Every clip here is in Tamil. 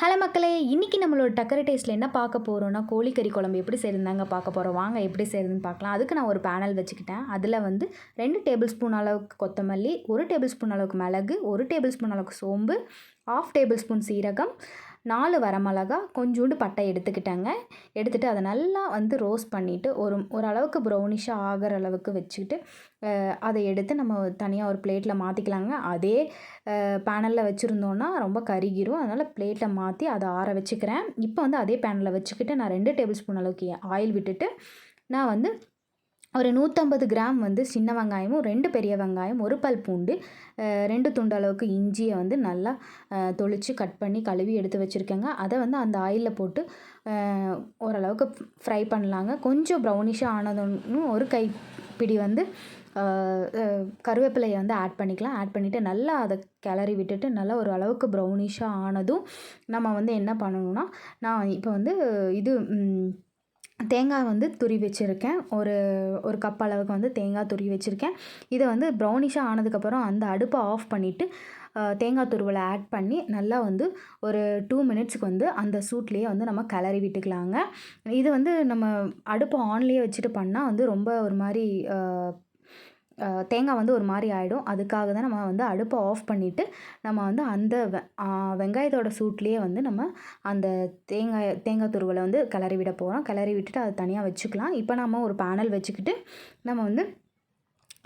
ஹலோ மக்களே! இன்னைக்கு நம்மளோட டக்கரை டேஸ்ட்ல என்ன பார்க்க போறோம்னா, கோழிக்கறி குழம்பு எப்படி செய்றதுன்னு பார்க்க போறோம். வாங்க எப்படி செய்றதுன்னு பார்க்கலாம். அதுக்கு நான் ஒரு பேனல் வச்சுக்கிட்டேன். அதில வந்து 2 டேபிள் ஸ்பூன் அளவுக்கு கொத்தமல்லி, 1 டேபிள் ஸ்பூன் அளவுக்கு மிளகு, 1 டேபிள் ஸ்பூன் அளவுக்கு சோம்பு, 1/2 டேபிள் ஸ்பூன் சீரகம், 4 வரமிளகா, கொஞ்சூண்டு பட்டை எடுத்துக்கிட்டேங்க. எடுத்துட்டு அத நல்லா வந்து ரோஸ்ட் பண்ணிட்டு, ஓரளவுக்கு ப்ரௌனிஷா ஆகுற அளவுக்கு வச்சுக்கிட்டு, அத எடுத்து நம்ம தனியா ஒரு பிளேட்ல மாத்திக்கலாங்க. அதே பேனல்ல வச்சுருந்தோன்னா ரொம்ப கருகிரும். அதனால் பிளேட்ல மாற்றி அதை ஆற வச்சுக்கிறேன். இப்போ வந்து அதே பேனில் வச்சுக்கிட்டு நான் 2 டேபிள் ஸ்பூன் அளவுக்கு ஆயில் விட்டுட்டு, நான் வந்து ஒரு 150 கிராம் வந்து சின்ன வெங்காயமும், 2 பெரிய வெங்காயம், 1 பல் பூண்டு, 2 துண்டு அளவுக்கு இஞ்சியை வந்து நல்லா தொளிச்சு கட் பண்ணி கழுவி எடுத்து வச்சுருக்கேங்க. அதை வந்து அந்த ஆயிலில் போட்டு ஓரளவுக்கு ஃப்ரை பண்ணலாங்க. கொஞ்சம் ப்ரௌனிஷாக ஆனதுன்னு ஒரு கைப்பிடி வந்து கருவேப்பிலையை வந்து ஆட் பண்ணிக்கலாம். ஆட் பண்ணிவிட்டு நல்லா அதை கிளறி விட்டுட்டு நல்லா ஒரு அளவுக்கு ப்ரௌனிஷாக ஆனதும் நம்ம வந்து என்ன பண்ணணும்னா, நான் இப்போ வந்து இது தேங்காய் வந்து துருவி வச்சுருக்கேன். ஒரு கப் அளவுக்கு வந்து தேங்காய் துருவி வச்சுருக்கேன். இதை வந்து ப்ரௌனிஷாக ஆனதுக்கப்புறம் அந்த அடுப்பை ஆஃப் பண்ணிவிட்டு தேங்காய் துருவலை ஆட் பண்ணி நல்லா வந்து ஒரு 2 மினிட்ஸுக்கு வந்து அந்த சூட்லேயே வந்து நம்ம கிளறி விட்டுக்கலாங்க. இது வந்து நம்ம அடுப்பை ஆன்லேயே வச்சுட்டு பண்ணால் வந்து ரொம்ப ஒரு மாதிரி தேங்காய் வந்து ஒரு மாதிரி ஆகிடும். அதுக்காக தான் நம்ம வந்து அடுப்பை ஆஃப் பண்ணிவிட்டு நம்ம வந்து அந்த வெங்காயத்தோட சூட்லேயே வந்து நம்ம அந்த தேங்காய் துருவலை வந்து கிளறி விட போகிறோம். கிளறி விட்டுட்டு அதை தனியாக வச்சுக்கலாம். இப்போ நம்ம ஒரு பேனல் வச்சுக்கிட்டு நம்ம வந்து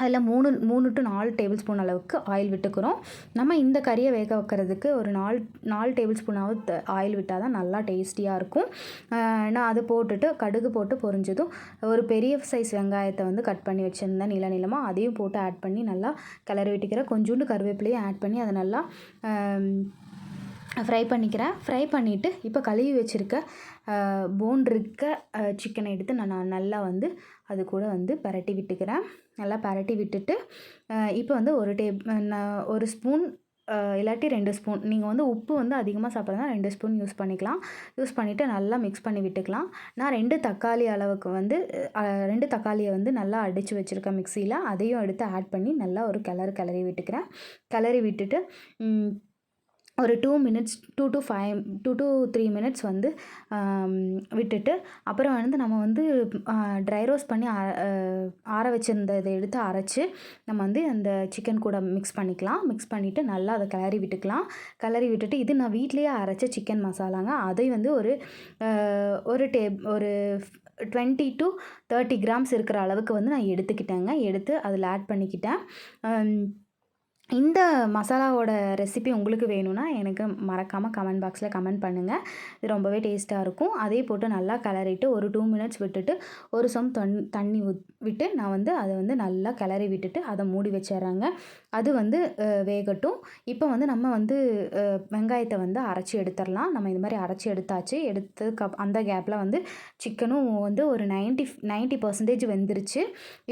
அதில் 3 to 4 டேபிள் ஸ்பூன் அளவுக்கு ஆயில் விட்டுக்கிறோம். நம்ம இந்த கறியை வேக வைக்கிறதுக்கு ஒரு 4 டேபிள் ஸ்பூனாவது ஆயில் விட்டால் தான் நல்லா டேஸ்டியாக இருக்கும். நான் அதை போட்டுட்டு கடுகு போட்டு பொரிஞ்சதும் ஒரு பெரிய சைஸ் வெங்காயத்தை வந்து கட் பண்ணி வச்சுருந்தேன் நீளமாக, அதையும் போட்டு ஆட் பண்ணி நல்லா கிளறி விட்டுக்கிறேன். கொஞ்சோண்டு கருவேப்பிலையும் ஆட் பண்ணி அதை நல்லா ஃப்ரை பண்ணிக்கிறேன். ஃப்ரை பண்ணிவிட்டு இப்போ கழுவி வச்சுருக்க போன் இருக்க சிக்கனை எடுத்து நான் நல்லா வந்து அது கூட வந்து பரட்டி விட்டுக்கிறேன். நல்லா பரட்டி விட்டுட்டு இப்போ வந்து ஒரு ஸ்பூன் இல்லாட்டி 2 ஸ்பூன், நீங்கள் வந்து உப்பு வந்து அதிகமாக சாப்பிட்றதுனா 2 ஸ்பூன் யூஸ் பண்ணிக்கலாம். யூஸ் பண்ணிவிட்டு நல்லா மிக்ஸ் பண்ணி விட்டுக்கலாம். நான் 2 தக்காளி அளவுக்கு வந்து 2 தக்காளியை வந்து நல்லா அடித்து வச்சுருக்கேன் மிக்சியில். அதையும் எடுத்து ஆட் பண்ணி நல்லா ஒரு கிளறி விட்டுக்கிறேன். கிளறி விட்டுட்டு ஒரு 2 to 3 மினிட்ஸ் வந்து விட்டுட்டு அப்புறம் வந்து நம்ம வந்து ட்ரை ரோஸ்ட் பண்ணி ஆற வச்சுருந்த இதை எடுத்து அரைச்சி நம்ம வந்து அந்த சிக்கன் கூட மிக்ஸ் பண்ணிக்கலாம். மிக்ஸ் பண்ணிவிட்டு நல்லா அதை கிளறி விட்டுக்கலாம். கிளறி விட்டுட்டு இது நான் வீட்டிலேயே அரைச்ச சிக்கன் மசாலாங்க. அதை வந்து ஒரு 20 to 30 கிராம்ஸ் இருக்கிற அளவுக்கு வந்து நான் எடுத்துக்கிட்டேங்க. எடுத்து அதில் ஆட் பண்ணிக்கிட்டேன். இந்த மசாலாவோட ரெசிபி உங்களுக்கு வேணும்னா எனக்கு மறக்காமல் கமெண்ட் பாக்ஸில் கமெண்ட் பண்ணுங்கள். இது ரொம்பவே டேஸ்ட்டாக இருக்கும். அதே போட்டு நல்லா கிளறிட்டு ஒரு 2 மினிட்ஸ் விட்டுட்டு ஒரு தண்ணி விட்டு நான் வந்து அதை வந்து நல்லா கிளறி விட்டுட்டு அதை மூடி வச்சிடுறேங்க. அது வந்து வேகட்டும். இப்போ வந்து நம்ம வந்து வெங்காயத்தை வந்து அரைச்சி எடுத்துடலாம். நம்ம இது மாதிரி அரைச்சி எடுத்தாச்சு. அந்த கேப்பில் வந்து சிக்கனும் வந்து ஒரு 90% வெந்துருச்சு.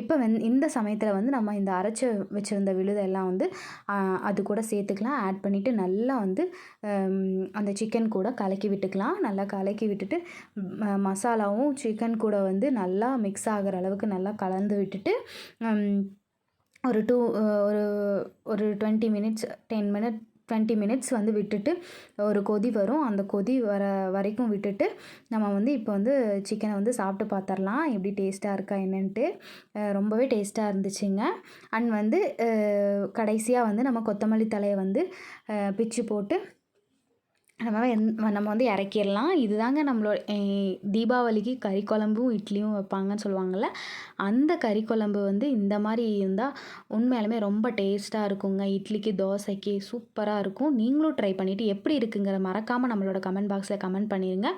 இப்போ இந்த சமயத்தில் வந்து நம்ம இந்த அரைச்சி வச்சுருந்த விழுதெல்லாம் வந்து அது கூட சேர்த்துக்கலாம். ஆட் பண்ணிவிட்டு நல்லா வந்து அந்த சிக்கன் கூட கலக்கி விட்டுக்கலாம். நல்லா கலக்கி விட்டுட்டு மசாலாவும் சிக்கன் கூட வந்து நல்லா மிக்ஸ் ஆகிற அளவுக்கு நல்லா கலந்து விட்டுட்டு ஒரு 20 மினிட்ஸ் வந்து விட்டுட்டு ஒரு கொதி வரும். அந்த கொதி வரைக்கும் விட்டுட்டு நம்ம வந்து இப்போ வந்து சிக்கனை வந்து சாப்பிட்டு பார்த்துடலாம் எப்படி டேஸ்ட்டாக இருக்கா என்னன்ட்டு. ரொம்பவே டேஸ்ட்டாக இருந்துச்சுங்க. அண்ட் வந்து கடைசியாக வந்து நம்ம கொத்தமல்லி தழையை வந்து பிச்சு போட்டு நம்ம வந்து இறக்கிடலாம். இதுதாங்க தீபாவளிக்கு கறி குழம்பும் இட்லியும் வைப்பாங்கன்னு சொல்லுவாங்கள்ல, அந்த கறி குழம்பு வந்து இந்த மாதிரி இருந்தால் உண்மையாலுமே ரொம்ப டேஸ்ட்டாக இருக்குங்க. இட்லிக்கு தோசைக்கு சூப்பராக இருக்கும். நீங்களும் ட்ரை பண்ணிவிட்டு எப்படி இருக்குங்கிற மறக்காமல் நம்மளோட கமெண்ட் பாக்ஸில் கமெண்ட் பண்ணிடுங்க.